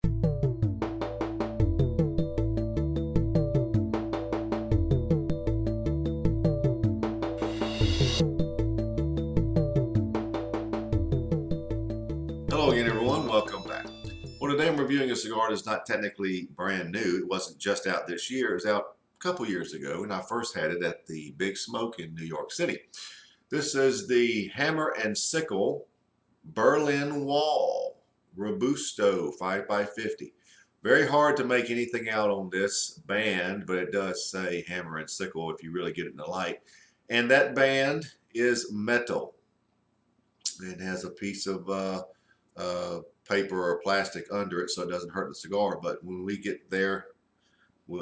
Hello again, everyone. Welcome back. Well, today I'm reviewing a cigar that's not technically brand new. It wasn't just out this year. It was out a couple years ago, and I first had it at the Big Smoke in New York City. This is the Hammer and Sickle Berlin Wall Robusto 5x50. Very hard to make anything out on this band, but it does say Hammer and Sickle if you really get it in the light. And that band is metal. It has a piece of paper or plastic under it so it doesn't hurt the cigar, but when we get there,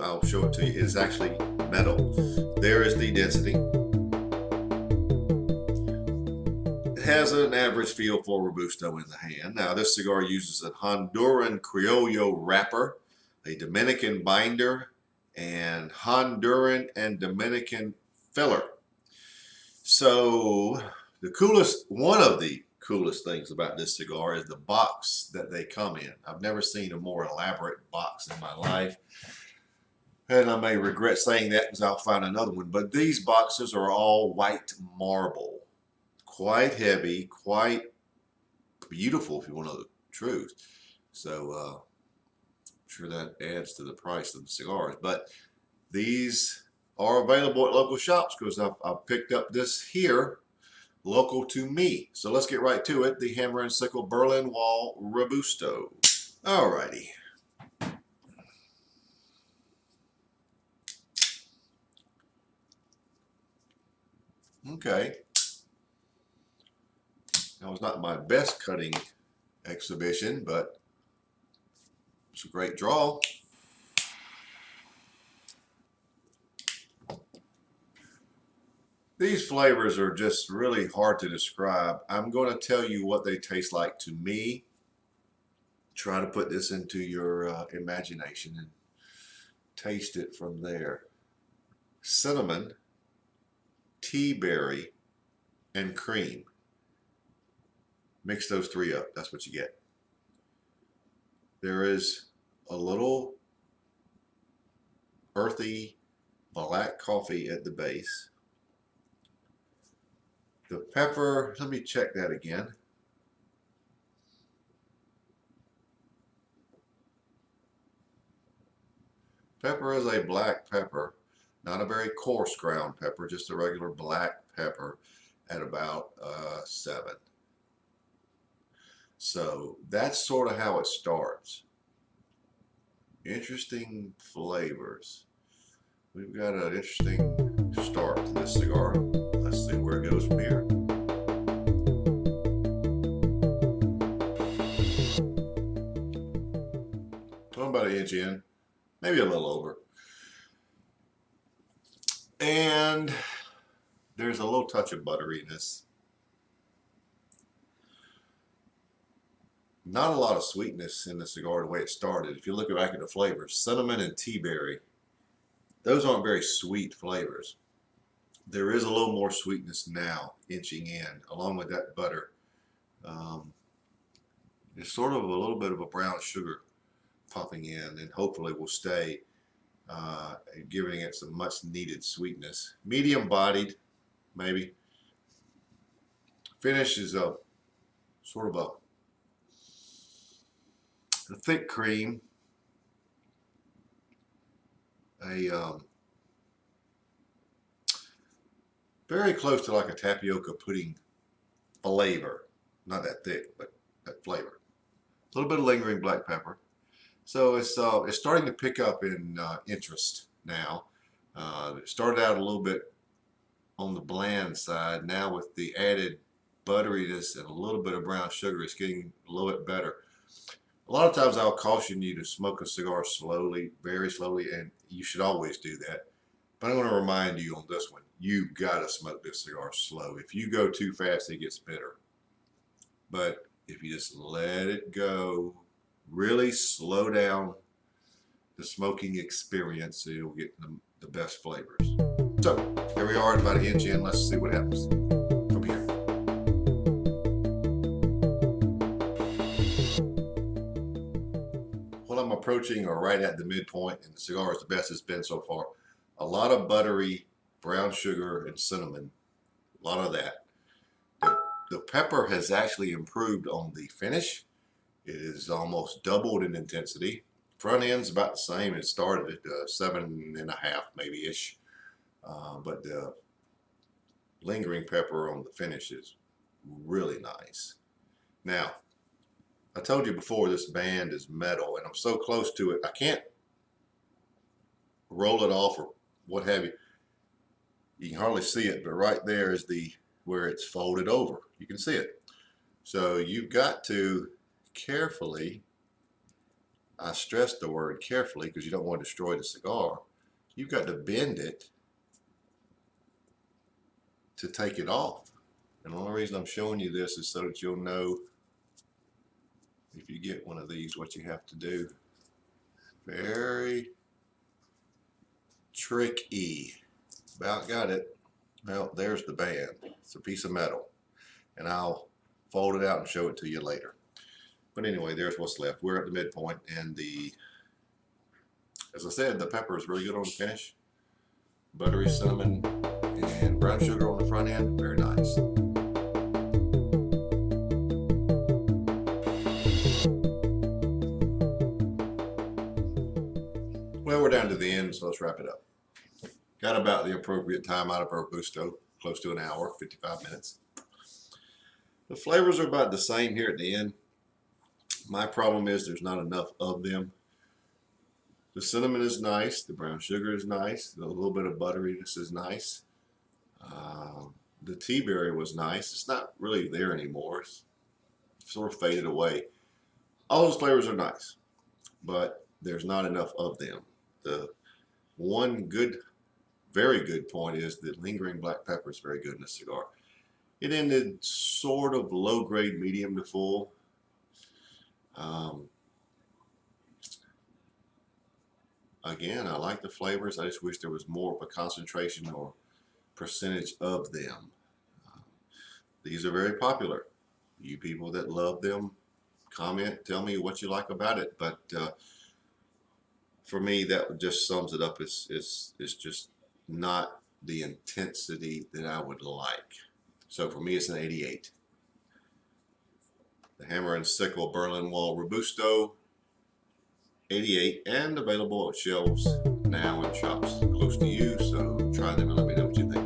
I'll show it to you. It's actually metal. There is the density. It has an average feel for Robusto in the hand. Now this cigar uses a Honduran Criollo wrapper, a Dominican binder, and Honduran and Dominican filler. So one of the coolest things about this cigar is the box that they come in. I've never seen a more elaborate box in my life, and I may regret saying that because I'll find another one, but these boxes are all white marble. Quite heavy, quite beautiful if you want to know the truth. So I'm sure that adds to the price of the cigars, but these are available at local shops because I've picked up this here local to me. So let's get right to it. The Hammer and Sickle Berlin Wall Robusto. Alrighty. Okay. That was not my best cutting exhibition, but it's a great draw. These flavors are just really hard to describe. I'm going to tell you what they taste like to me. Try to put this into your imagination and taste it from there. Cinnamon, tea berry, and cream. Mix those three up. That's what you get. There is a little earthy black coffee at the base. The pepper, let me check that again. Pepper is a black pepper, not a very coarse ground pepper, just a regular black pepper at about 7. So that's sort of how it starts. Interesting flavors. We've got an interesting start to this cigar. Let's see where it goes from here. I'm about an inch in, maybe a little over. And there's a little touch of butteriness. Not a lot of sweetness in the cigar the way it started. If you look back at the flavors, cinnamon and tea berry, those aren't very sweet flavors. There is a little more sweetness now, inching in, along with that butter. It's sort of a little bit of a brown sugar popping in, and hopefully will stay, giving it some much needed sweetness. Medium bodied, maybe. Finish is a sort of a thick cream. Very close to like a tapioca pudding flavor. Not that thick, but that flavor. A little bit of lingering black pepper. So it's starting to pick up in interest now. It started out a little bit on the bland side. Now with the added butteriness and a little bit of brown sugar, it's getting a little bit better. A lot of times I'll caution you to smoke a cigar slowly, very slowly, and you should always do that. But I'm going to remind you on this one, you got to smoke this cigar slow. If you go too fast, it gets bitter. But if you just let it go, really slow down the smoking experience, so you'll get the best flavors. So here we are at about an inch in. Let's see what happens from here. I'm approaching or right at the midpoint, and the cigar is the best it's been so far. A lot of buttery brown sugar and cinnamon, a lot of that. The pepper has actually improved on the finish. It is almost doubled in intensity. Front end's about the same. It started at 7.5 maybe ish, but the lingering pepper on the finish is really nice. Now, I told you before this band is metal, and I'm so close to it I can't roll it off or what have you. You can hardly see it, but right there is where it's folded over. You can see it. So you've got to carefully, I stress the word carefully because you don't want to destroy the cigar. You've got to bend it to take it off. And the only reason I'm showing you this is so that you'll know if you get one of these what you have to do. Very tricky. About got it. Well, there's the band. It's a piece of metal. And I'll fold it out and show it to you later. But anyway, there's what's left. We're at the midpoint, and as I said, the pepper is really good on the finish. Buttery cinnamon and brown sugar on the front end, very nice. Well, we're down to the end, so let's wrap it up. Got about the appropriate time out of Robusto, close to an hour, 55 minutes. The flavors are about the same here at the end. My problem is there's not enough of them. The cinnamon is nice, the brown sugar is nice, a little bit of butteriness is nice. The tea berry was nice. It's not really there anymore. It's sort of faded away. All those flavors are nice, but there's not enough of them. The one good, very good point is that lingering black pepper is very good in a cigar. It ended sort of low grade, medium to full. Again, I like the flavors. I just wish there was more of a concentration or percentage of them. These are very popular. You people that love them, comment, tell me what you like about it. But for me, that just sums it up. It's just not the intensity that I would like. So for me, it's an 88. The Hammer and Sickle Berlin Wall Robusto, 88, and available at shelves now in shops close to you. So try them and let me know what you think.